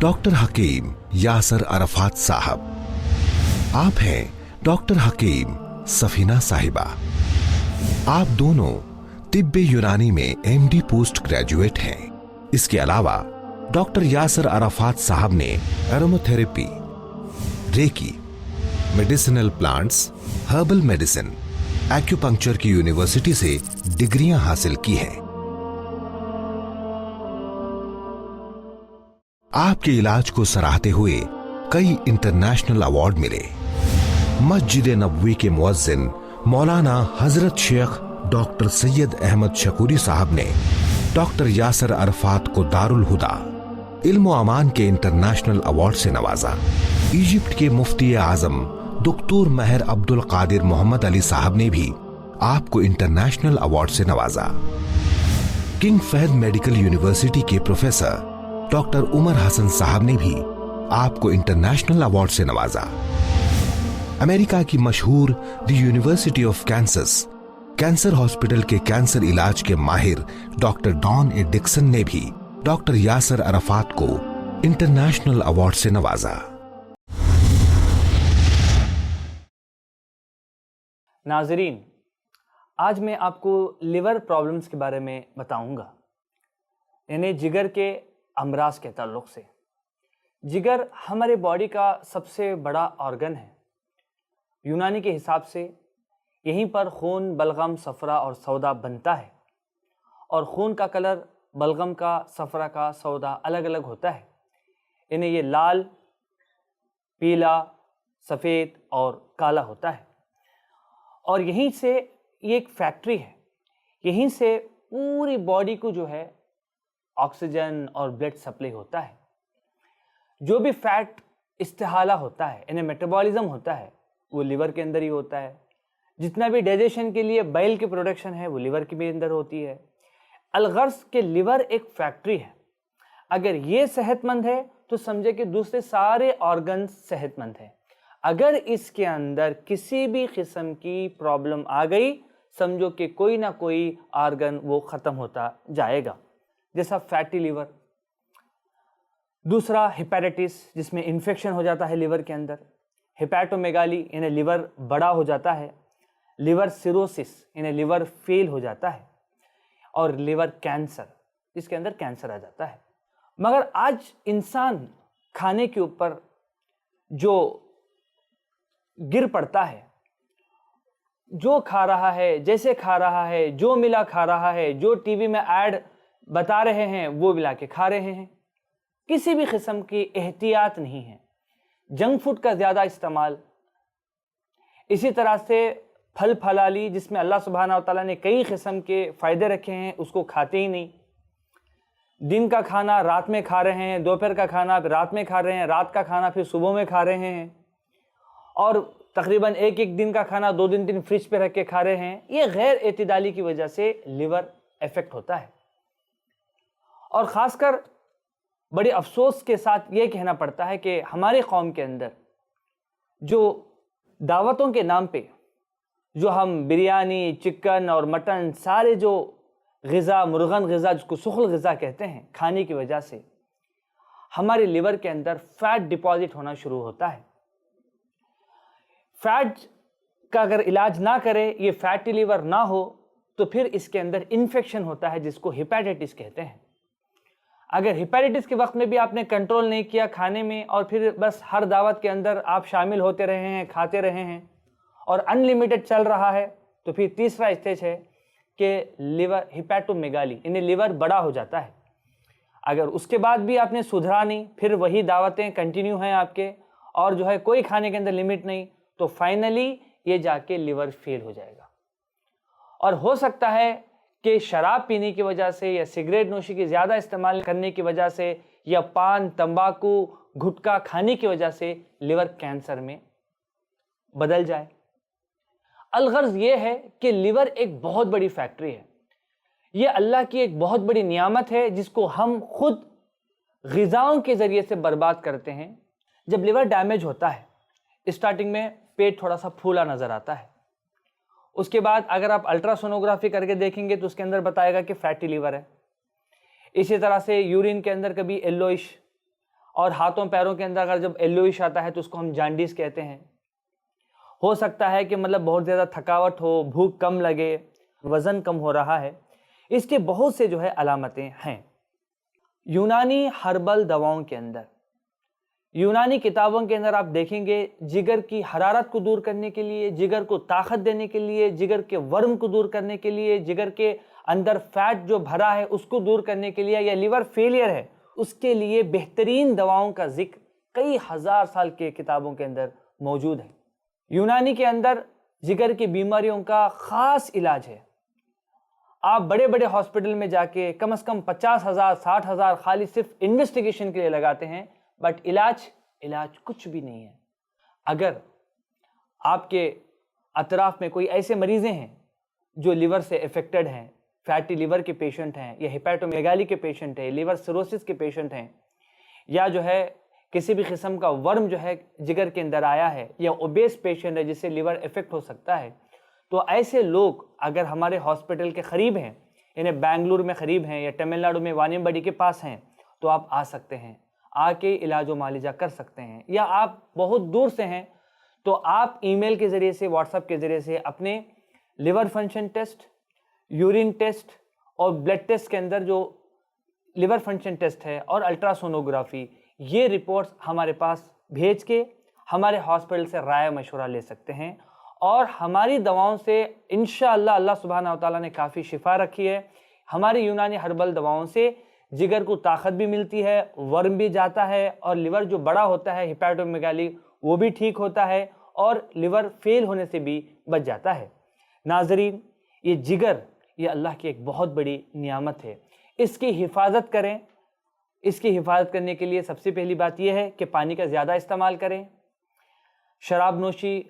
Doctor हकीम यासर अरफात साहब। आप हैं डॉक्टर हकीम सफीना साहिबा। आप दोनों तिब्बे यूनानी में एमडी पोस्ट ग्रेजुएट हैं। इसके अलावा डॉक्टर यासर अरफात साहब ने aromatherapy, reiki, medicinal plants, herbal medicine, acupuncture की यूनिवर्सिटी से डिग्रियां हासिल की हैं। आपके इलाज को सराहते हुए कई इंटरनेशनल अवार्ड मिले। मस्जिद नबवी के मुअज्जिन मौलाना हजरत शेख डॉक्टर सैयद अहमद शकूरी साहब ने डॉक्टर यासर अरफात को दारुल हुदा इल्म अमान के इंटरनेशनल अवार्ड से नवाजा। इजिप्ट के मुफ्ती आजम दुक्तूर महर अब्दुल कादिर मोहम्मद अली साहब ने भी आपको इंटरनेशनल अवार्ड से नवाजा। किंग फहद मेडिकल यूनिवर्सिटी के प्रोफेसर डॉक्टर उमर हसन साहब ने भी आपको इंटरनेशनल अवार्ड से नवाजा। अमेरिका की मशहूर the university of Kansas cancer hospital के कैंसर इलाज के माहिर डॉक्टर डॉन ए डिक्सन ने भी डॉक्टर यासर अरफात को इंटरनेशनल अवार्ड से नवाजा। नाजरीन, आज मैं आपको लिवर प्रॉब्लम्स के बारे में बताऊंगा, यानी जिगर के अमराज के ताल्लुक से। जिगर हमारे बॉडी का सबसे बड़ा ऑर्गन है। यूनानी के हिसाब से यहीं पर खून, बलगम, सफरा और सौदा बनता है, और खून का कलर बलगम का, सफरा का, सौदा अलग अलग होता है। इन्हें ये लाल, पीला, सफ़ेद और काला होता है। और यहीं से ये एक फैक्ट्री है, यहीं से पूरी बॉडी को जो है ऑक्सीजन और ब्लड सप्लाई होता है। जो भी फैट इस्तेहाला होता है, इन्हें मेटाबॉलिज्म होता है, वो लिवर के अंदर ही होता है। जितना भी डाइजेशन के लिए बाइल की प्रोडक्शन है वो लिवर के भी अंदर होती है। अलगर्ज के लिवर एक फैक्ट्री है। अगर ये सेहतमंद है तो समझे कि दूसरे सारे ऑर्गन्स सेहतमंद हैं। अगर इसके अंदर किसी भी किस्म की प्रॉब्लम आ गई, समझो कि कोई ना कोई ऑर्गन वो ख़त्म होता जाएगा, जैसा फैटी लिवर। दूसरा हेपेटाइटिस, जिसमें इन्फेक्शन हो जाता है लिवर के अंदर। हेपेटोमेगाली, इन्हें लिवर बड़ा हो जाता है। लिवर सिरोसिस, इन्हें लिवर फेल हो जाता है। और लिवर कैंसर, इसके अंदर कैंसर आ जाता है। मगर आज इंसान खाने के ऊपर जो गिर पड़ता है, जो खा रहा है, जैसे खा रहा है, जो मिला खा रहा है, जो टीवी में ऐड बता रहे हैं वो मिला के खा रहे हैं। किसी भी किस्म की एहतियात नहीं है। जंक फूड का ज़्यादा इस्तेमाल, इसी तरह से फल फलाली जिसमें अल्लाह सुब्हाना व तआला ने कई किस्म के फ़ायदे रखे हैं, उसको खाते ही नहीं। दिन का खाना रात में खा रहे हैं, दोपहर का खाना रात में खा रहे हैं, रात का खाना फिर सुबह में खा रहे हैं, और तकरीबन एक एक दिन का खाना 2 दिन फ्रिज पे रख के खा रहे हैं। ये गैर एतदाली की वजह से लिवर इफेक्ट होता है। और ख़ासकर बड़े अफसोस के साथ ये कहना पड़ता है कि हमारे कौम के अंदर जो दावतों के नाम पे जो हम बिरयानी, चिकन और मटन, सारे जो ग़िज़ा, मुर्गन ग़िज़ा, जिसको सुखल ग़िज़ा कहते हैं, खाने की वजह से हमारे लिवर के अंदर फ़ैट डिपॉजिट होना शुरू होता है। फ़ैट का अगर इलाज ना करे, ये फैटी लिवर ना हो, तो फिर इसके अंदर इन्फेक्शन होता है, जिसको हेपेटाइटिस कहते हैं। अगर हेपेटाइटिस के वक्त में भी आपने कंट्रोल नहीं किया खाने में, और फिर बस हर दावत के अंदर आप शामिल होते रहे हैं, खाते रहे हैं, और अनलिमिटेड चल रहा है, तो फिर तीसरा स्टेज है कि लिवर हिपैटोमेगाली, इन्हें लिवर बड़ा हो जाता है। अगर उसके बाद भी आपने सुधरा नहीं, फिर वही दावतें कंटिन्यू हैं आपके, और जो है कोई खाने के अंदर लिमिट नहीं, तो फाइनली ये जाके लिवर फेल हो जाएगा। और हो सकता है कि शराब पीने की वजह से, या सिगरेट नोशी की ज़्यादा इस्तेमाल करने की वजह से, या पान, तंबाकू, गुटखा खाने की वजह से लिवर कैंसर में बदल जाए। अलगर्ज ये है कि लिवर एक बहुत बड़ी फैक्ट्री है। ये अल्लाह की एक बहुत बड़ी नियामत है, जिसको हम खुद ग़िज़ाओं के ज़रिए से बर्बाद करते हैं। जब लिवर डैमेज होता है, स्टार्टिंग में पेट थोड़ा सा फूला नज़र आता है। उसके बाद अगर आप अल्ट्रासोनोग्राफी करके देखेंगे तो उसके अंदर बताएगा कि फैटी लिवर है। इसी तरह से यूरिन के अंदर कभी येलोइश اور ہاتھوں پیروں کے اندر اگر جب یلوئش آتا ہے تو اس کو ہم جانڈیس کہتے ہیں. ہو سکتا ہے کہ مطلب بہت زیادہ تھکاوٹ ہو, بھوک کم لگے, وزن کم ہو رہا ہے. اس کے بہت سے جو ہے علامتیں ہیں. یونانی ہربل دواؤں کے اندر, یونانی کتابوں کے اندر آپ دیکھیں گے جگر کی حرارت کو دور کرنے کے لیے, جگر کو طاقت دینے کے لیے, جگر کے ورم کو دور کرنے کے لیے, جگر کے اندر فیٹ جو بھرا ہے اس کو دور کرنے کے لیے, یا لیور فیلئر ہے اس کے لیے بہترین دواؤں کا ذکر کئی ہزار سال کے کتابوں کے اندر موجود ہے. یونانی کے اندر جگر کی بیماریوں کا خاص علاج ہے. آپ بڑے بڑے ہاسپٹل میں جا کے کم از کم 50,000 60,000 خالی صرف انویسٹیگیشن کے لیے لگاتے ہیں, بٹ علاج کچھ بھی نہیں ہے. اگر آپ کے اطراف میں کوئی ایسے مریضیں ہیں جو لیور سے افیکٹڈ ہیں, فیٹی لیور کے پیشنٹ ہیں, یا ہیپیٹومیگالی کے پیشنٹ ہیں, لیور سیروسس کے پیشنٹ ہیں, یا جو ہے کسی بھی قسم کا ورم جو ہے جگر کے اندر آیا ہے, یا اوبیس پیشنٹ ہے جس سے لیور افیکٹ ہو سکتا ہے, تو ایسے لوگ اگر ہمارے ہاسپٹل کے قریب ہیں, یعنی بنگلور میں قریب ہیں یا تمل ناڈو میں وانیمبڈی کے پاس ہیں, تو آپ آ سکتے ہیں, آ کے علاج و معالجہ کر سکتے ہیں. یا آپ بہت دور سے ہیں تو آپ ای میل کے ذریعے سے, واٹس ایپ کے ذریعے سے اپنے liver function test, urine test اور بلڈ ٹیسٹ کے اندر جو لیور فنکشن ٹیسٹ ہے اور الٹراسونوگرافی, یہ رپورٹس ہمارے پاس بھیج کے ہمارے ہاسپٹل سے رائے مشورہ لے سکتے ہیں. اور ہماری دواؤں سے انشاءاللہ اللہ سبحانہ وتعالیٰ نے کافی شفا رکھی ہے. ہماری یونانی ہربل دواؤں سے جگر کو طاقت بھی ملتی ہے, ورم بھی جاتا ہے, اور لیور جو بڑا ہوتا ہے ہیپیٹومیگالی وہ بھی ٹھیک ہوتا ہے, اور لیور فیل ہونے سے بھی بچ جاتا ہے. ناظرین, یہ جگر یہ اللہ کی ایک بہت بڑی نعمت ہے. اس کی حفاظت کریں. اس کی حفاظت کرنے کے لیے سب سے پہلی بات یہ ہے کہ پانی کا زیادہ استعمال کریں. شراب نوشی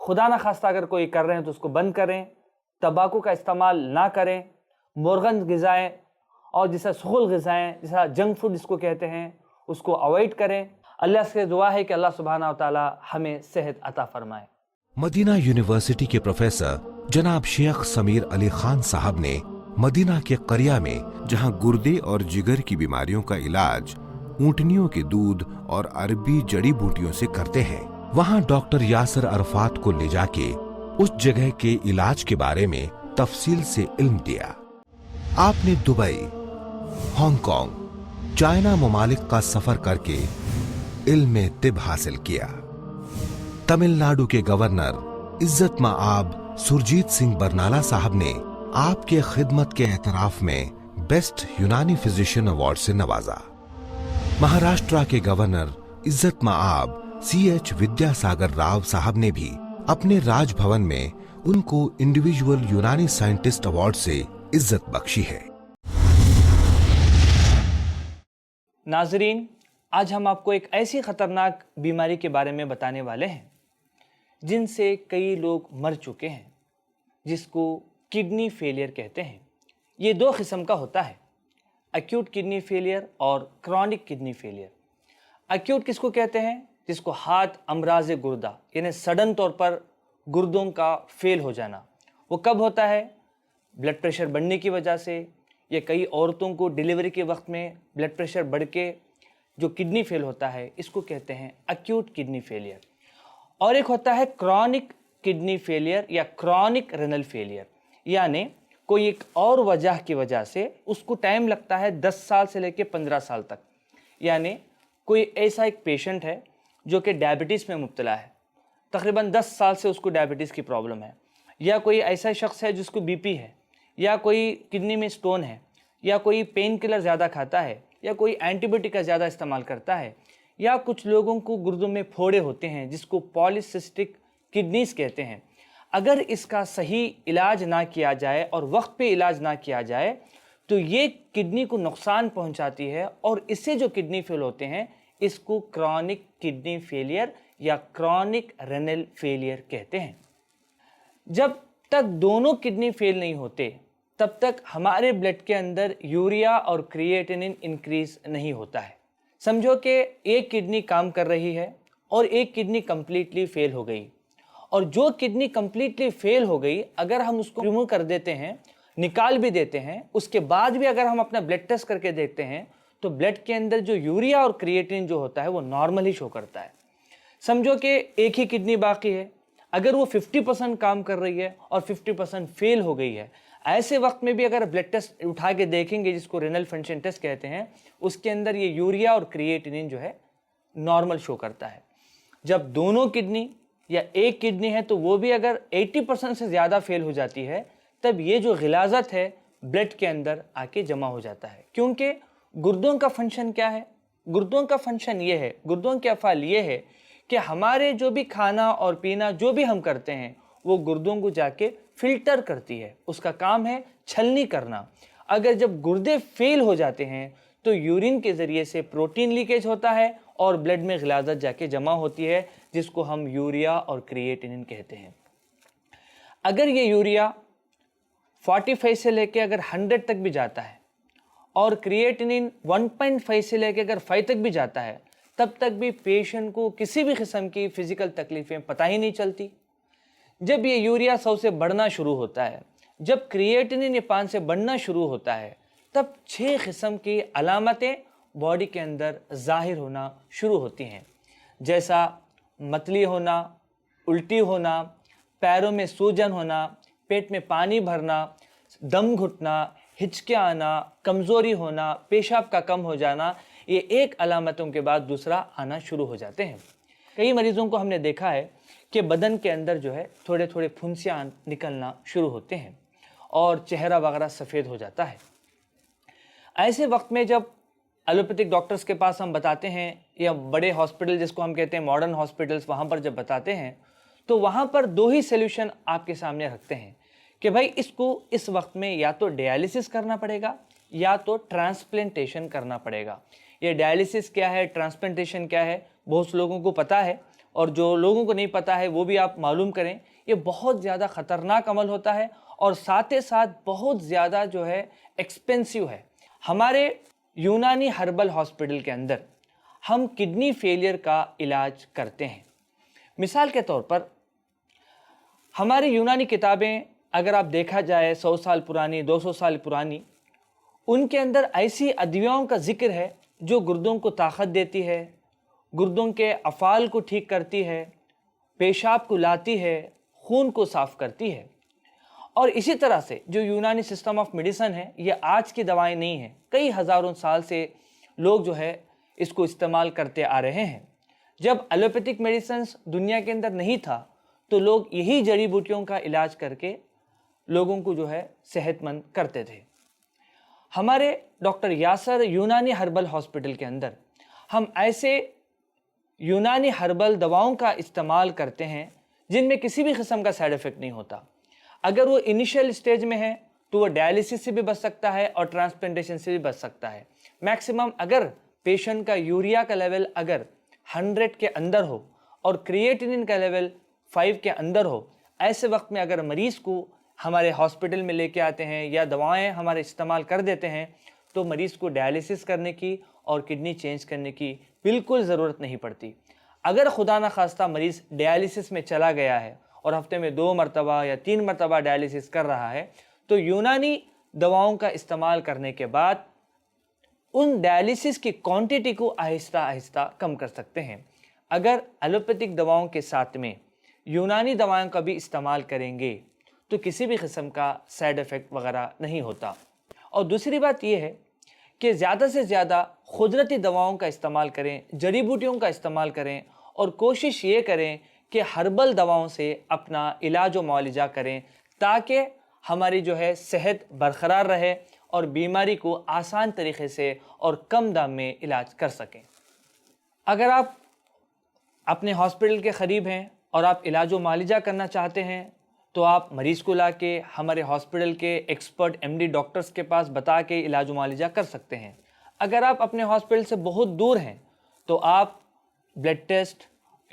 خدا نہ خواستہ اگر کوئی کر رہے ہیں تو اس کو بند کریں. تمباکو کا استعمال نہ کریں. مرغن غذائیں اور جیسا سغل غذائیں, جیسا جنک فوڈ جس کو کہتے ہیں, اس کو اوائڈ کریں. اللہ سے دعا ہے کہ اللہ سبحانہ وتعالی ہمیں صحت عطا فرمائے. مدینہ یونیورسٹی کے پروفیسر جناب شیخ سمیر علی خان صاحب نے مدینہ کے قریہ میں, جہاں گردے اور جگر کی بیماریوں کا علاج اونٹنیوں کے دودھ اور عربی جڑی بوٹیوں سے کرتے ہیں, وہاں ڈاکٹر یاسر عرفات کو لے جا کے اس جگہ کے علاج کے بارے میں تفصیل سے علم دیا. آپ نے دبئی, ہانگ کانگ, چائنا ممالک کا سفر کر کے علم طب حاصل کیا. تمل ناڈو کے گورنر عزت مآب سرجیت سنگھ برنالہ صاحب نے آپ کے خدمت کے اعتراف میں بیسٹ یونانی فزیشین ایوارڈ سے نوازا. مہاراشٹرا کے گورنر عزت مآب CH ودیا ساگر راؤ صاحب نے بھی اپنے راج بھون میں ان کو انڈیویجول یونانی سائنٹسٹ ایوارڈ سے عزت بخشی ہے. ناظرین, آج ہم آپ کو ایک ایسی خطرناک بیماری کے بارے میں بتانے والے ہیں جن سے کئی لوگ مر چکے ہیں, جس کو کڈنی فیلئر کہتے ہیں. یہ دو قسم کا ہوتا ہے, ایکیوٹ کڈنی فیلئر اور کرونک کڈنی فیلئر. ایکیوٹ کس کو کہتے ہیں؟ جس کو ہاتھ امراض گردہ, یعنی سڈن طور پر گردوں کا فیل ہو جانا. وہ کب ہوتا ہے؟ بلڈ پریشر بڑھنے کی وجہ سے, یا کئی عورتوں کو ڈیلیوری کے وقت میں بلڈ پریشر بڑھ کے جو کڈنی فیل ہوتا ہے, اس کو کہتے ہیں ایکیوٹ کڈنی فیلئر. اور ایک ہوتا ہے کرونک کڈنی فیلئر یا کرونک رینل فیلئر, یعنی کوئی ایک اور وجہ کی وجہ سے اس کو ٹائم لگتا ہے 10 سال سے لے کے 15 سال تک. یعنی کوئی ایسا ایک پیشنٹ ہے جو کہ ڈائبٹیز میں مبتلا ہے, تقریباً 10 سال سے اس کو ڈائبٹیز کی پرابلم ہے, یا کوئی ایسا شخص ہے جس کو BP ہے, یا کوئی کڈنی میں سٹون ہے, یا کوئی پین کلر زیادہ کھاتا ہے, یا کوئی اینٹی بایوٹک کا زیادہ استعمال کرتا ہے, یا کچھ لوگوں کو گردوں میں پھوڑے ہوتے ہیں جس کو پالیسسٹک کڈنیز کہتے ہیں. اگر اس کا صحیح علاج نہ کیا جائے اور وقت پہ علاج نہ کیا جائے تو یہ کڈنی کو نقصان پہنچاتی ہے, اور اس سے جو کڈنی فیل ہوتے ہیں اس کو کرونک کڈنی فیلئر یا کرونک رینل فیلئر کہتے ہیں. جب تک دونوں کڈنی فیل نہیں ہوتے تب تک ہمارے بلڈ کے اندر یوریا اور کریٹینن انکریز نہیں ہوتا ہے. سمجھو کہ ایک کڈنی کام کر رہی ہے اور ایک کڈنی کمپلیٹلی فیل ہو گئی, اور جو کڈنی کمپلیٹلی فیل ہو گئی اگر ہم اس کو ریموو کر دیتے ہیں, نکال بھی دیتے ہیں, اس کے بعد بھی اگر ہم اپنا بلڈ ٹیسٹ کر کے دیکھتے ہیں तो ब्लड के अंदर जो यूरिया और क्रिएटिनिन जो होता है वो नॉर्मल ही शो करता है। समझो कि एक ही किडनी बाकी है, अगर वो 50% काम कर रही है और 50% फेल हो गई है, ऐसे वक्त में भी अगर ब्लड टेस्ट उठा के देखेंगे, जिसको रेनल फंक्शन टेस्ट कहते हैं, उसके अंदर ये यूरिया और क्रिएटिनिन जो है नॉर्मल शो करता है। जब दोनों किडनी या एक किडनी है तो वो भी अगर 80% से ज़्यादा फेल हो जाती है, तब ये जो गिलाज़त है ब्लड के अंदर आके जमा हो जाता है। क्योंकि गुर्दों का फंक्शन क्या है? गुर्दों का फंक्शन ये है, गुर्दों के अफ़ाल ये है कि हमारे जो भी खाना और पीना जो भी हम करते हैं वो गुर्दों को जाके फिल्टर करती है, उसका काम है छलनी करना। अगर जब गुर्दे फेल हो जाते हैं तो यूरिन के ज़रिए से प्रोटीन लीकेज होता है और ब्लड में गिलाज़त जाके जमा होती है, जिसको हम यूरिया और क्रिएटिनिन कहते हैं। अगर ये यूरिया 45 से लेके अगर 100 तक भी जाता है और क्रिएटिनिन 1.5 से लेके अगर 5 तक भी जाता है, तब तक भी पेशेंट को किसी भी किस्म की फिजिकल तकलीफ़ें पता ही नहीं चलती। जब ये यूरिया 100 से बढ़ना शुरू होता है, जब क्रिएटिनिन ये 5 से बढ़ना शुरू होता है, तब 6 किस्म की अलामतें बॉडी के अंदर ज़ाहिर होना शुरू होती हैं, जैसा मतली होना, उल्टी होना, पैरों में सूजन होना, पेट में पानी भरना, दम घुटना, हिचके आना, कमज़ोरी होना, पेशाब का कम हो जाना। ये एक अलामतों के बाद दूसरा आना शुरू हो जाते हैं। कई मरीज़ों को हमने देखा है कि बदन के अंदर जो है थोड़े थोड़े फुंसियाँ निकलना शुरू होते हैं और चेहरा वगैरह सफ़ेद हो जाता है। ऐसे वक्त में जब एलोपैथिक डॉक्टर्स के पास हम बताते हैं, या बड़े हॉस्पिटल जिसको हम कहते हैं मॉडर्न हॉस्पिटल्स, वहाँ पर जब बताते हैं तो वहाँ पर 2 ही सॉल्यूशन आपके सामने रखते हैं कि भाई इसको इस वक्त में या तो डायलिसिस करना पड़ेगा या तो ट्रांसप्लांटेशन करना पड़ेगा। ये डायलिसिस क्या है, ट्रांसप्लांटेशन क्या है, बहुत लोगों को पता है, और जो लोगों को नहीं पता है वो भी आप मालूम करें। ये बहुत ज़्यादा ख़तरनाक अमल होता है और साथ ही साथ बहुत ज़्यादा जो है एक्सपेंसिव है। हमारे यूनानी हर्बल हॉस्पिटल के अंदर हम किडनी फेलियर का इलाज करते हैं। मिसाल के तौर पर हमारी यूनानी किताबें अगर आप देखा जाए 100 साल पुरानी, 200 साल पुरानी, उनके अंदर ऐसी अदवियाओं का जिक्र है जो गुर्दों को ताकत देती है, गुर्दों के अफ़ाल को ठीक करती है, पेशाब को लाती है, खून को साफ़ करती है। और इसी तरह से जो यूनानी सिस्टम ऑफ मेडिसिन है, ये आज की दवाएं नहीं हैं, कई हज़ारों साल से लोग जो है इसको इस्तेमाल करते आ रहे हैं। जब एलोपैथिक मेडिसिन दुनिया के अंदर नहीं था तो लोग यही जड़ी बूटियों का इलाज करके लोगों को जो है सेहतमंद करते थे। हमारे डॉक्टर यासर यूनानी हर्बल हॉस्पिटल के अंदर हम ऐसे यूनानी हर्बल दवाओं का इस्तेमाल करते हैं जिनमें किसी भी किस्म का साइड इफ़ेक्ट नहीं होता। अगर वो इनिशियल स्टेज में है तो वो डायलिसिस से भी बच सकता है और ट्रांसप्लांटेशन से भी बच सकता है। मैक्सिमम अगर पेशेंट का यूरिया का लेवल अगर 100 के अंदर हो और क्रिएटिनिन का लेवल 5 के अंदर हो, ऐसे वक्त में अगर मरीज़ को हमारे हॉस्पिटल में लेके आते हैं या दवाएं हमारे इस्तेमाल कर देते हैं, तो मरीज़ को डायलिसिस करने की और किडनी चेंज करने की बिल्कुल ज़रूरत नहीं पड़ती। अगर खुदा न खास्ता मरीज़ डायलिसिस में चला गया है और हफ्ते में 2 मरतबा या 3 मरतबा डायलिसिस कर रहा है, तो यूनानी दवाओं का इस्तेमाल करने के बाद उन डायलिसिस की क्वांटिटी को आहिस्ता आहिस्ता कम कर सकते हैं। अगर एलोपैथिक दवाओं के साथ में यूनानी दवाओं का भी इस्तेमाल करेंगे तो किसी भी किस्म का साइड इफ़ेक्ट वगैरह नहीं होता। और दूसरी बात यह है कि ज़्यादा से ज़्यादा कुदरती दवाओं का इस्तेमाल करें, जड़ी बूटियों का इस्तेमाल करें, और कोशिश ये करें कि हर्बल दवाओं से अपना इलाज व मुआलजा करें ताकि हमारी जो है सेहत बरकरार रहे और बीमारी को आसान तरीक़े से और कम दाम में इलाज कर सकें। अगर आप अपने हॉस्पिटल के क़रीब हैं और आप इलाज व मुआलजा करना चाहते हैं तो आप मरीज़ को ला के हमारे हॉस्पिटल के एक्सपर्ट MD डॉक्टर्स के पास बता के इलाज व मुआलजा कर सकते हैं। अगर आप अपने हॉस्पिटल से बहुत दूर हैं तो आप ब्लड टेस्ट,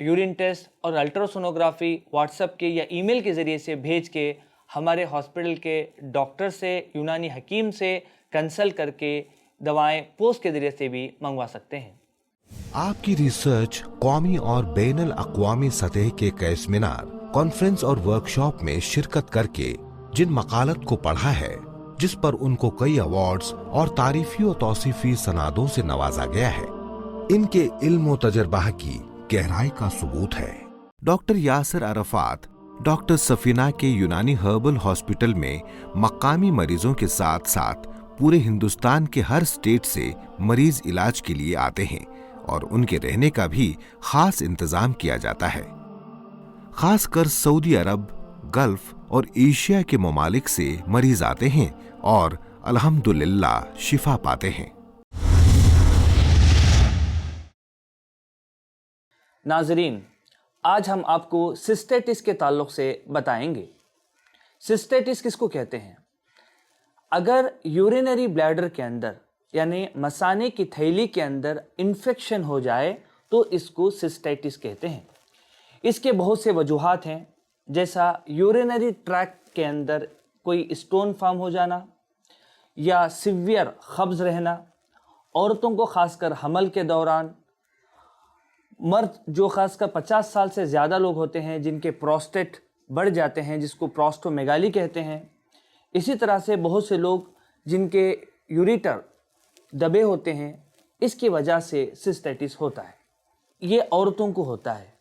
यूरिन टेस्ट और अल्ट्रासोनोग्राफी व्हाट्सएप के या ईमेल के ज़रिए से भेज के हमारे हॉस्पिटल के डॉक्टर से, यूनानी हकीम से कंसल्ट करके दवाएं पोस्ट के ज़रिए से भी मंगवा सकते हैं। आपकी रिसर्च कौमी और बैनुल अक़वामी सतह के कई सेमिनार, कॉन्फ्रेंस और वर्कशॉप में शिरकत करके जिन मकालत को पढ़ा है जिस पर उनको कई अवार्ड्स और तारीफी और तौसीफी सनादों से नवाजा गया है, इनके इल्म और तजर्बा की गहराई का सबूत है। डॉक्टर यासिर अरफात डॉक्टर सफीना के यूनानी हर्बल हॉस्पिटल में मकामी मरीजों के साथ साथ पूरे हिंदुस्तान के हर स्टेट से मरीज इलाज के लिए आते हैं और उनके रहने का भी खास इंतजाम किया जाता है। खासकर सऊदी अरब, गल्फ और एशिया के ममालिक से मरीज आते हैं और अल्हम्दुलिल्लाह शिफा पाते हैं। नाजरीन, आज हम आपको सिस्टेटिस के ताल्लुक से बताएंगे। सिस्टेटिस किसको कहते हैं? अगर यूरिनरी ब्लैडर के अंदर यानी मसाने की थैली के अंदर इन्फेक्शन हो जाए तो इसको सिस्टेटिस कहते हैं। इसके बहुत से वजूहात हैं, जैसा यूरिनरी ट्रैक्ट के अंदर कोई स्टोन फॉर्म हो जाना या सीवियर कब्ज़ रहना, औरतों को खासकर हमल के दौरान, मर्द जो खासकर 50 साल से ज़्यादा लोग होते हैं जिनके प्रोस्टेट बढ़ जाते हैं, जिसको प्रोस्टोमेगाली कहते हैं। इसी तरह से बहुत से लोग जिनके यूरिटर दबे होते हैं, इसकी वजह से सिस्टेटिस होता है। ये औरतों को होता है।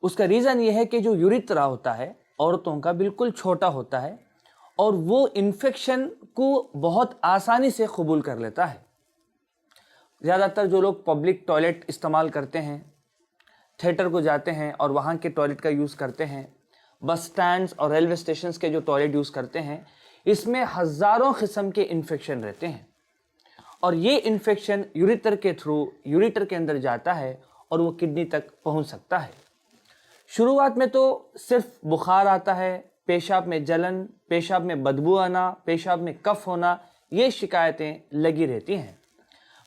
उसका रीज़न ये है कि जो यूरिथ्रा होता है औरतों का बिल्कुल छोटा होता है और वो इन्फेक्शन को बहुत आसानी से कबूल कर लेता है। ज़्यादातर जो लोग पब्लिक टॉयलेट इस्तेमाल करते हैं, थिएटर को जाते हैं और वहाँ के टॉयलेट का यूज़ करते हैं, बस स्टैंड्स और रेलवे स्टेशंस के जो टॉयलेट यूज़ करते हैं, इसमें हज़ारों किस्म के इन्फेक्शन रहते हैं और ये इन्फेक्शन यूरिटर के थ्रू यूरिटर के अंदर जाता है और वो किडनी तक पहुँच सकता है। शुरुआत में तो सिर्फ बुखार आता है, पेशाब में जलन, पेशाब में बदबू आना, पेशाब में कफ होना, ये शिकायतें लगी रहती हैं।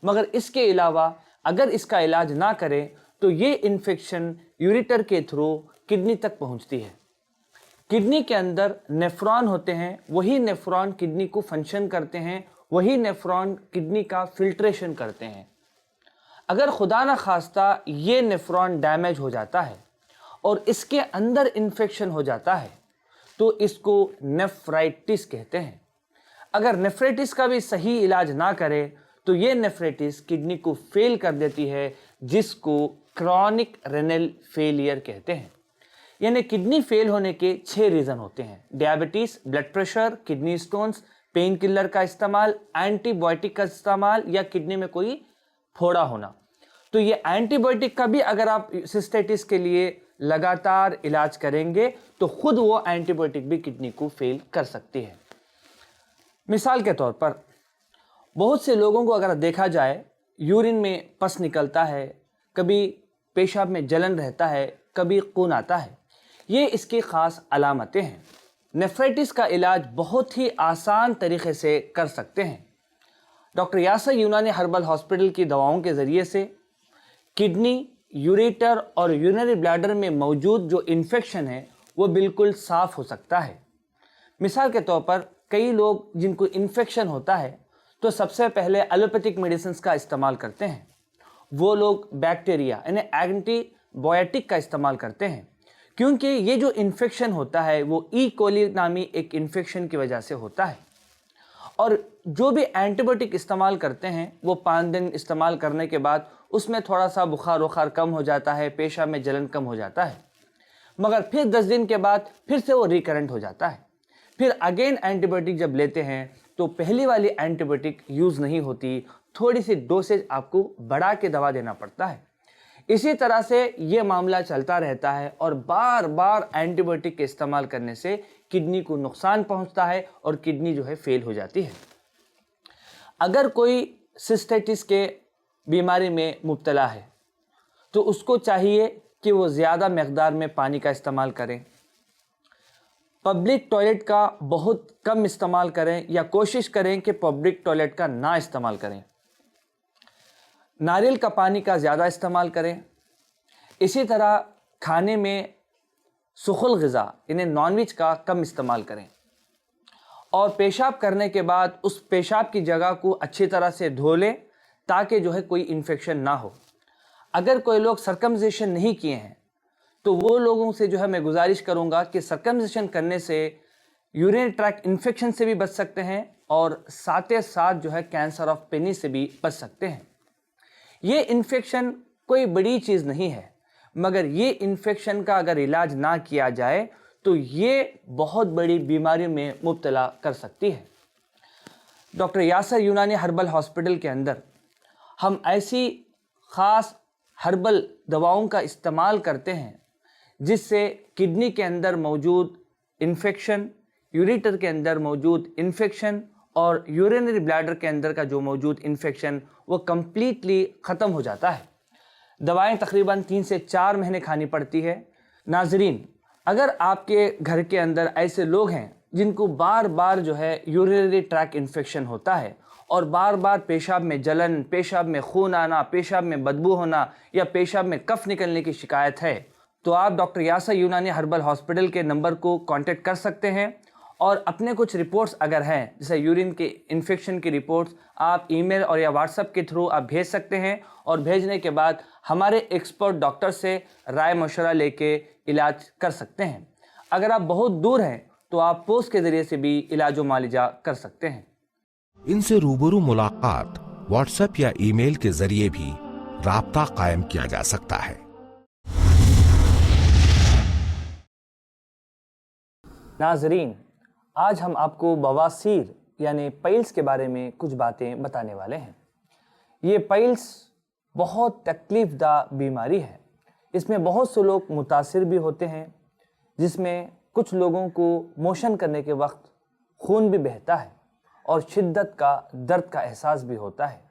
मगर इसके अलावा अगर इसका इलाज ना करें तो ये इन्फेक्शन यूरिटर के थ्रू किडनी तक पहुंचती है। किडनी के अंदर नेफ्रॉन होते हैं, वही नेफ्रॉन किडनी को फंक्शन करते हैं, वही नेफ्रॉन किडनी का फिल्ट्रेशन करते हैं। अगर खुदा न खास्ता ये नेफ्रॉन डैमेज हो जाता है और इसके अंदर इन्फेक्शन हो जाता है तो इसको नेफ्राइटिस कहते हैं। अगर नेफ्राइटिस का भी सही इलाज ना करें तो ये नेफ्राइटिस किडनी को फेल कर देती है, जिसको क्रॉनिक रेनल फेलियर कहते हैं। यानी किडनी फेल होने के 6 रीज़न होते हैं: diabetes, blood pressure, kidney stones, pain killer का इस्तेमाल, एंटीबायोटिक का इस्तेमाल या किडनी में कोई फोड़ा होना। तो ये एंटीबायोटिक का भी अगर आप सिस्टेटिस के लिए लगातार इलाज करेंगे तो खुद वो एंटीबायोटिक भी किडनी को फेल कर सकती है। मिसाल के तौर पर बहुत से लोगों को अगर देखा जाए, यूरिन में पस निकलता है, कभी पेशाब में जलन रहता है, कभी खून आता है, ये इसकी ख़ास अलामतें हैं। नेफ्राइटिस का इलाज बहुत ही आसान तरीके से कर सकते हैं। डॉक्टर यासिर यूनानी हर्बल हॉस्पिटल की दवाओं के ज़रिए से किडनी, यूरेटर और यूरिनरी ब्लैडर में मौजूद जो इन्फेक्शन है वो बिल्कुल साफ़ हो सकता है। मिसाल के तौर पर कई लोग जिनको इन्फेक्शन होता है तो सबसे पहले एलोपैथिक मेडिसिन का इस्तेमाल करते हैं। वो लोग बैक्टीरिया यानी एंटीबायोटिक का इस्तेमाल करते हैं, क्योंकि ये जो इन्फेक्शन होता है वो ई कोली नामी एक इन्फेक्शन की वजह से होता है। और जो भी एंटीबायोटिक इस्तेमाल करते हैं वो 5 दिन इस्तेमाल करने के बाद उसमें थोड़ा सा बुखार वखार कम हो जाता है, पेशाब में जलन कम हो जाता है, मगर फिर 10 दिन के बाद फिर से वो रिकरेंट हो जाता है। फिर अगेन एंटीबायोटिक जब लेते हैं तो पहली वाली एंटीबायोटिक यूज़ नहीं होती, थोड़ी सी डोसेज आपको बढ़ा के दवा देना पड़ता है। इसी तरह से ये मामला चलता रहता है और बार बार एंटीबायोटिक के इस्तेमाल करने से किडनी को नुकसान पहुंचता है और किडनी जो है फेल हो जाती है। अगर कोई सिस्टेटिस के बीमारी में मुब्तला है तो उसको चाहिए कि वो ज़्यादा मकदार में पानी का इस्तेमाल करें, पब्लिक टॉयलेट का बहुत कम इस्तेमाल करें या कोशिश करें कि पब्लिक टॉयलेट का ना इस्तेमाल करें, नारियल का पानी का ज़्यादा इस्तेमाल करें। इसी तरह खाने में सुखल ग़िज़ा यानी नॉनवेज का कम इस्तेमाल करें और पेशाब करने के बाद उस पेशाब की जगह को अच्छी तरह से धो लें ताकि जो है कोई इन्फेक्शन ना हो। अगर कोई लोग सर्कमसिशन नहीं किए हैं तो वो लोगों से जो है मैं गुजारिश करूँगा कि सर्कमसिशन करने से यूरिनरी ट्रैक इन्फेक्शन से भी बच सकते हैं और साथ ही साथ जो है कैंसर ऑफ पेनिस से भी बच सकते हैं। ये इन्फेक्शन कोई बड़ी चीज़ नहीं है, मगर ये इन्फेक्शन का अगर इलाज ना किया जाए तो ये बहुत बड़ी बीमारियों में मुब्तला कर सकती है। डॉक्टर यासर यूनानी हर्बल हॉस्पिटल के अंदर हम ऐसी ख़ास हर्बल दवाओं का इस्तेमाल करते हैं जिससे किडनी के अंदर मौजूद इन्फेक्शन, यूरेटर के अंदर मौजूद इन्फेक्शन और यूरिनरी ब्लैडर के अंदर का जो मौजूद इन्फेक्शन वो कम्प्लीटली ख़त्म हो जाता है। दवाएं तकरीबन 3 से 4 महीने खानी पड़ती है। नाजरीन, अगर आपके घर के अंदर ऐसे लोग हैं जिनको बार बार जो है यूरिनरी ट्रैक इन्फेक्शन होता है और बार बार पेशाब में जलन, पेशाब में खून आना, पेशाब में बदबू होना या पेशाब में कफ निकलने की शिकायत है, तो आप डॉक्टर यासर यूनानी हर्बल हॉस्पिटल के नंबर को कांटेक्ट कर सकते हैं और अपने कुछ रिपोर्ट्स अगर हैं, जैसे यूरिन के इन्फेक्शन की रिपोर्ट्स, आप ईमेल और या व्हाट्सएप के थ्रू आप भेज सकते हैं और भेजने के बाद हमारे एक्सपर्ट डॉक्टर से राय मशवरा लेके इलाज कर सकते हैं। अगर आप बहुत दूर हैं तो आप पोस्ट के ज़रिए से भी इलाज मालिजा कर सकते हैं। इनसे रूबरू मुलाकात व्हाट्सएप या ईमेल के जरिए भी राब्ता कायम किया जा सकता है। नाजरीन, आज हम आपको बवासीर यानी पाइल्स के बारे में कुछ बातें बताने वाले हैं। ये पाइल्स बहुत तकलीफ़दा बीमारी है। इसमें बहुत से लोग मुतासिर भी होते हैं, जिसमें कुछ लोगों को मोशन करने के वक्त खून भी बहता है और शिद्दत का दर्द का एहसास भी होता है।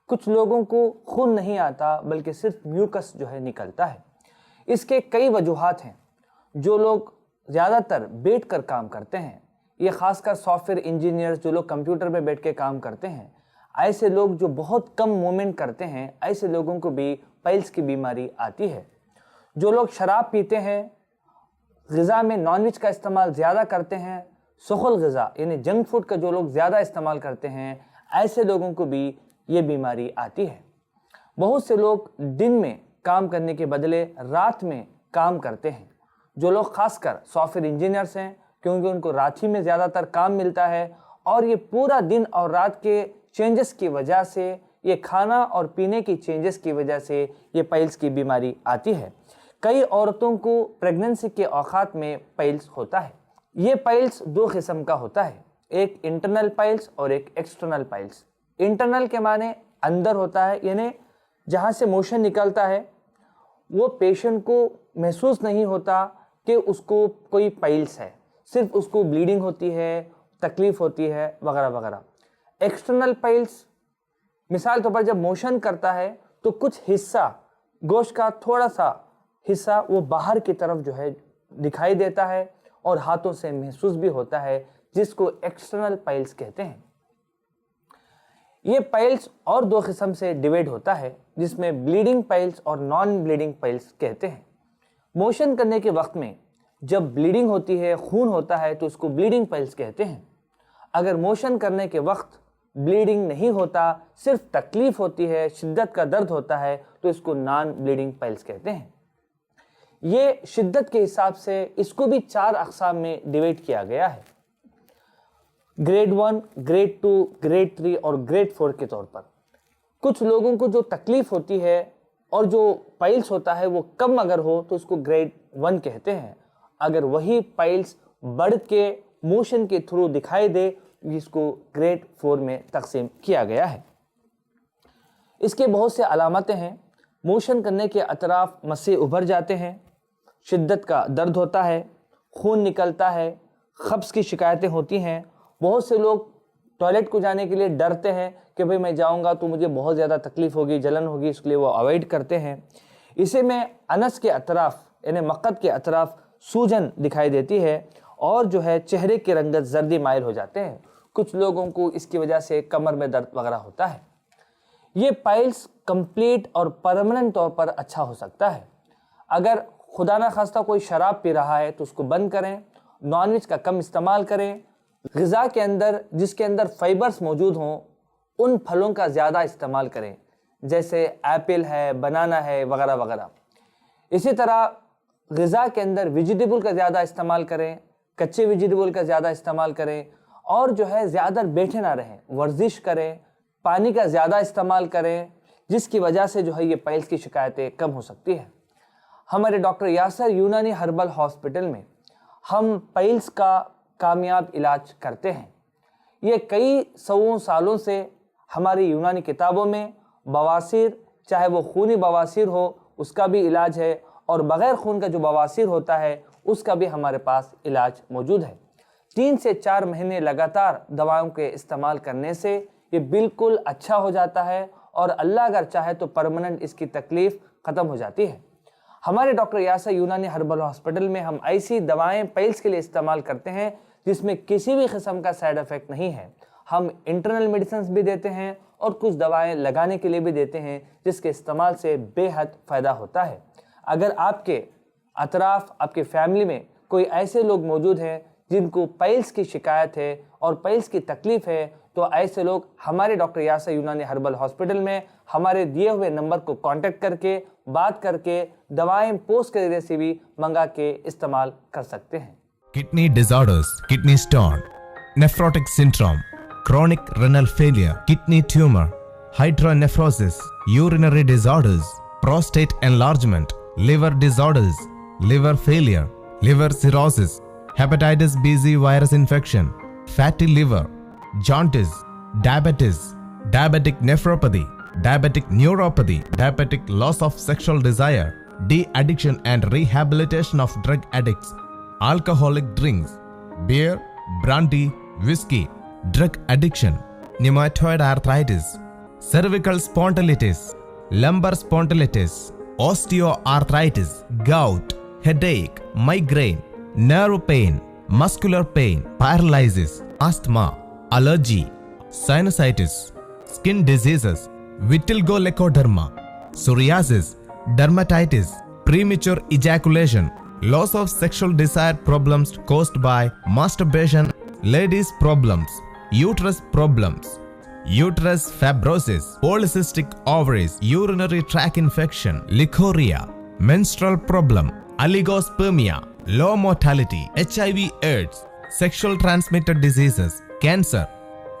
कुछ लोगों को खून नहीं आता बल्कि सिर्फ म्यूकस जो है निकलता है। इसके कई वजूहात हैं। जो लोग ज़्यादातर बैठकर काम करते हैं, ये ख़ासकर सॉफ्टवेयर इंजीनियर्स जो लोग कंप्यूटर पे बैठ के काम करते हैं, ऐसे लोग जो बहुत कम मूवमेंट करते हैं, ऐसे लोगों को भी पाइल्स की बीमारी आती है। जो लोग शराब पीते हैं, ग़िज़ा में नॉनवेज का इस्तेमाल ज़्यादा करते हैं, सुखल ग़िज़ा यानी जंक फूड का जो लोग ज़्यादा इस्तेमाल करते हैं, ऐसे लोगों को भी ये बीमारी आती है। बहुत से लोग दिन में काम करने के बदले रात में काम करते हैं। जो लोग खासकर सॉफ्टवेयर इंजीनियर्स हैं, क्योंकि उनको रात ही में ज़्यादातर काम मिलता है और ये पूरा दिन और रात के चेंजेस की वजह से, ये खाना और पीने की चेंजेस की वजह से ये पाइल्स की बीमारी आती है। कई औरतों को प्रेगनेंसी के औकात में पाइल्स होता है। ये पाइल्स 2 किस्म का होता है, एक इंटरनल पाइल्स और एक एक्सटर्नल पाइल्स। इंटरनल के माने अंदर होता है, यानी जहाँ से मोशन निकलता है वो पेशेंट को महसूस नहीं होता कि उसको कोई पाइल्स है, सिर्फ उसको ब्लीडिंग होती है, तकलीफ़ होती है वगैरह वगैरह। एक्सटर्नल पाइल्स मिसाल तौर पर जब मोशन करता है तो कुछ हिस्सा, गोश्त का थोड़ा सा हिस्सा वो बाहर की तरफ जो है दिखाई देता है और हाथों से महसूस भी होता है, जिसको एक्सटर्नल पाइल्स कहते हैं। ये पाइल्स और 2 किस्म से डिवाइड होता है, जिसमें ब्लीडिंग पाइल्स और नॉन ब्लीडिंग पाइल्स कहते हैं। मोशन करने के वक्त में जब ब्लीडिंग होती है, खून होता है, तो उसको ब्लीडिंग पाइल्स कहते हैं। अगर मोशन करने के वक्त ब्लीडिंग नहीं होता, सिर्फ तकलीफ़ होती है, शिद्दत का दर्द होता है, तो इसको नॉन ब्लीडिंग पाइल्स कहते हैं। ये शिद्दत के हिसाब से इसको भी 4 अक़साम में डिवाइड किया गया है, ग्रेड 1, ग्रेड 2, ग्रेड 3 और ग्रेड 4 के तौर पर। कुछ लोगों को जो तकलीफ़ होती है और जो पाइल्स होता है वो कम अगर हो तो उसको ग्रेड 1 कहते हैं। अगर वही पाइल्स बढ़ के मोशन के थ्रू दिखाई दे, जिसको ग्रेड 4 में तकसीम किया गया है। इसके बहुत से अलामतें हैं। मोशन करने के अतराफ मस्से उभर जाते हैं, शिद्दत का दर्द होता है, खून निकलता है, ख़ब्ज़ की शिकायतें होती हैं। बहुत से लोग टॉयलेट को जाने के लिए डरते हैं कि भाई मैं जाऊंगा तो मुझे बहुत ज़्यादा तकलीफ़ होगी, जलन होगी, इसके लिए वो अवॉइड करते हैं। इसे में अनस के अतराफ यानी मक़द के अतराफ सूजन दिखाई देती है और जो है चेहरे की रंगत जर्दी माइल हो जाते हैं। कुछ लोगों को इसकी वजह से कमर में दर्द वगैरह होता है। ये पाइल्स कंप्लीट और परमानेंट तौर पर अच्छा हो सकता है। अगर खुदा ना खास्ता कोई शराब पी रहा है तो उसको बंद करें, नॉनवेज का कम इस्तेमाल करें, ग़िज़ा के अंदर जिसके अंदर फाइबर्स मौजूद हों उन फलों का ज़्यादा इस्तेमाल करें, जैसे एप्पल है, बनाना है वगैरह वगैरह। इसी तरह ग़िज़ा के अंदर वेजिटेबल का ज़्यादा इस्तेमाल करें, کچے ویجیٹیبل کا زیادہ استعمال کریں اور جو ہے زیادہ بیٹھے نہ رہیں, ورزش کریں, پانی کا زیادہ استعمال کریں, جس کی وجہ سے جو ہے یہ پائلس کی شکایتیں کم ہو سکتی ہیں. ہمارے ڈاکٹر یاسر یونانی ہربل ہاسپٹل میں ہم پائلس کا کامیاب علاج کرتے ہیں. یہ کئی سو سالوں سے ہماری یونانی کتابوں میں بواسیر, چاہے وہ خونی بواسیر ہو اس کا بھی علاج ہے, اور بغیر خون کا جو بواسیر ہوتا ہے اس کا بھی ہمارے پاس علاج موجود ہے. 3 سے 4 مہینے لگاتار دوائوں کے استعمال کرنے سے یہ بالکل اچھا ہو جاتا ہے, اور اللہ اگر چاہے تو پرماننٹ اس کی تکلیف ختم ہو جاتی ہے. ہمارے ڈاکٹر یاسر یونانی ہربل ہاسپٹل میں ہم ایسی دوائیں پائلس کے لیے استعمال کرتے ہیں جس میں کسی بھی قسم کا سائیڈ افیکٹ نہیں ہے. ہم انٹرنل میڈیسنز بھی دیتے ہیں اور کچھ دوائیں لگانے کے لیے بھی دیتے ہیں جس کے استعمال سے بے حد فائدہ ہوتا ہے. اگر آپ کے اطراف, آپ کے فیملی میں کوئی ایسے لوگ موجود ہیں جن کو پائلس کی شکایت ہے اور پائلس کی تکلیف ہے, تو ایسے لوگ ہمارے ڈاکٹر یاسر یونانی ہربل ہاسپٹل میں ہمارے دیے ہوئے نمبر کو کانٹیکٹ کر کے, بات کر کے, دوائیں پوسٹ کے ذریعے سے بھی منگا کے استعمال کر سکتے ہیں. Kidney disorders, kidney stone, nephrotic syndrome, chronic renal failure, kidney tumor, hydronephrosis, urinary disorders, prostate enlargement, liver disorders, liver failure, liver cirrhosis, hepatitis B virus infection, fatty liver, jaundice, diabetes, diabetic nephropathy, diabetic neuropathy, diabetic loss of sexual desire, de-addiction and rehabilitation of drug addicts, alcoholic drinks, beer, brandy, whiskey, drug addiction, rheumatoid arthritis, cervical spondylitis, lumbar spondylitis, osteoarthritis, gout, headache, migraine, nerve pain, muscular pain, paralysis, asthma, allergy, sinusitis, skin diseases, vitiligo lecoderma, psoriasis, dermatitis, premature ejaculation, loss of sexual desire problems caused by masturbation, ladies problems, uterus problems, uterus fibrosis, polycystic ovaries, urinary tract infection, leukorrhea, menstrual problem, oligospermia, low mortality, HIV/AIDS, sexual transmitted diseases, cancer,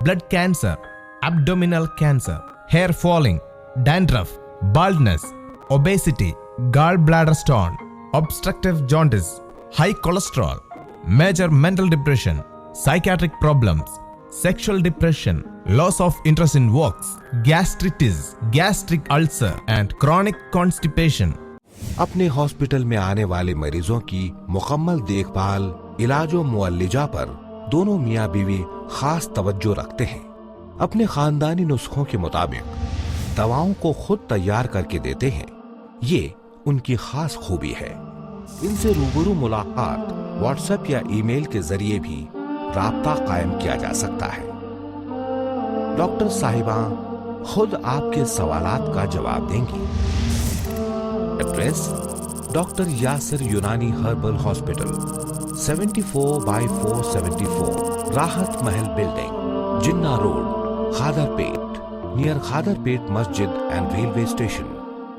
blood cancer, abdominal cancer, hair falling, dandruff, baldness, obesity, gallbladder stone, obstructive jaundice, high cholesterol, major mental depression, psychiatric problems, sexual depression, loss of interest in works, gastritis, gastric ulcer and chronic constipation. अपने hospital में आने वाले मरीजों की मुकम्मल देखभाल, इलाज और मुअल्लिजा पर दोनों मियाँ बीवी खास तवज्जो रखते हैं. अपने खानदानी नुस्खों के मुताबिक दवाओं को खुद तैयार करके देते हैं. ये उनकी खास खूबी है. इनसे रूबरू मुलाकात व्हाट्सएप या ईमेल के जरिए भी राब्ता कायम किया जा सकता है. डॉक्टर साहिबा खुद आपके सवालात का जवाब देंगी. एड्रेस डॉक्टर यासिर यूनानी herbal hospital 74/474 Rahat Mahal building, Jinnah road, Khaderpet, near Khaderpet मस्जिद and railway station,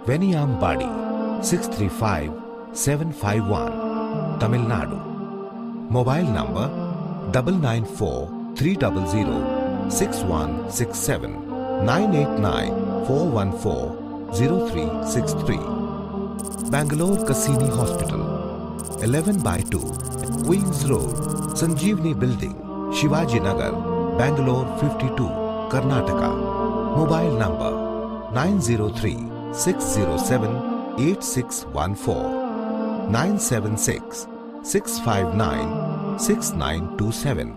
Vaniyambadi 635751, Tamil Nadu. Mobile number 9943006167 9894140363. Bangalore Cassini Hospital 11/2 Queens Road, Sanjeevani Building, Shivaji Nagar, Bangalore 52, Karnataka. Mobile number 903-607-8614 976-659-6927.